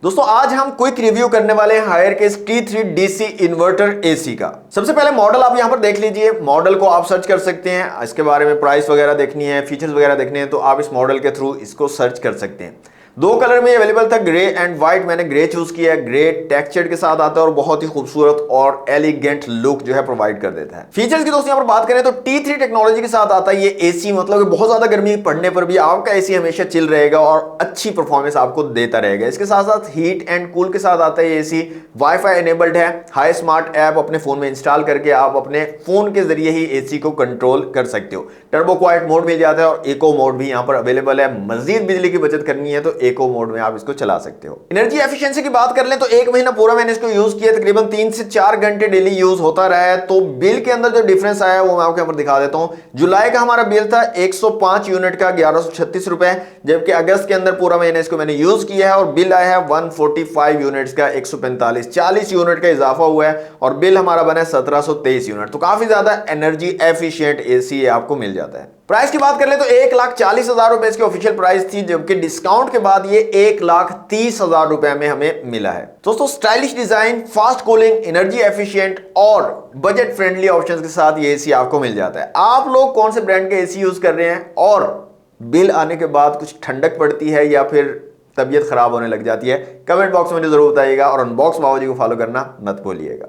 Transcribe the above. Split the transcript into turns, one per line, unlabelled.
दोस्तों आज हम क्विक रिव्यू करने वाले हैं हायरकेस T3 DC इन्वर्टर एसी का। सबसे पहले मॉडल आप यहां पर देख लीजिए। मॉडल को आप सर्च कर सकते हैं, इसके बारे में प्राइस वगैरह देखनी है, फीचर्स वगैरह देखने हैं तो आप इस मॉडल के थ्रू इसको सर्च कर सकते हैं। दो कलर में अवेलेबल था, ग्रे एंड व्हाइट। मैंने ग्रे चूज किया है। ग्रे टेक्सचर के साथ आता है और बहुत ही खूबसूरत और एलिगेंट लुक जो है प्रोवाइड कर देता है। फीचर्स की दोस्तों यहां पर बात करें तो T3 टेक्नोलॉजी के साथ आता है ये एसी, मतलब कि बहुत ज्यादा गर्मी पड़ने पर भी आपका एसी हमेशा चिल रहेगा और अच्छी परफॉर्मेंस आपको देता रहेगा। इसके साथ साथ हीट एंड कूल के साथ आता है ये एसी। वाईफाई एनेबल्ड है। हाई स्मार्ट ऐप अपने फोन में इंस्टॉल करके आप अपने फोन के जरिए ही एसी को कंट्रोल कर सकते हो। टर्बो क्वाइट मोड मिल जाता है और इको मोड भी यहां पर अवेलेबल है। मजीद बिजली की बचत करनी है तो इको मोड में आप इसको चला सकते हो। एनर्जी एफिशिएंसी की बात कर लें तो एक महीना पूरा मैंने इसको यूज किया, तकरीबन 3 से 4 घंटे डेली यूज होता रहा है। तो बिल के अंदर जो डिफरेंस आया वो मैं आपको यहां पर दिखा देता हूं। जुलाई का हमारा बिल था 105 यूनिट का 1136 रुपए, जबकि अगस्त के अंदर पूरा महीना इसको मैंने यूज किया है और बिल आया है 145 यूनिट्स का 145, 40 यूनिट का इजाफा हुआ है और बिल हमारा बना है 1723 यूनिट। तो काफी ज्यादा एनर्जी एफिशिएंट एसी आपको मिल जाता है। प्राइस की बात कर ले तो 1,40,000 रुपए इसकी ऑफिशियल प्राइस थी, जबकि डिस्काउंट के बाद ये 1,30,000 रुपए में हमें मिला है। दोस्तों stylish design, fast cooling, energy efficient और बजट फ्रेंडली ऑप्शंस के साथ ये एसी आपको मिल जाता है। आप लोग कौन से ब्रांड के एसी यूज कर रहे हैं और बिल आने के बाद कुछ ठंडक पड़ती है या फिर तबीयत खराब होने लग जाती है? कमेंट बॉक्स में जरूर बताइएगा और अनबॉक्स बाबा जी को फॉलो करना मत भूलिएगा।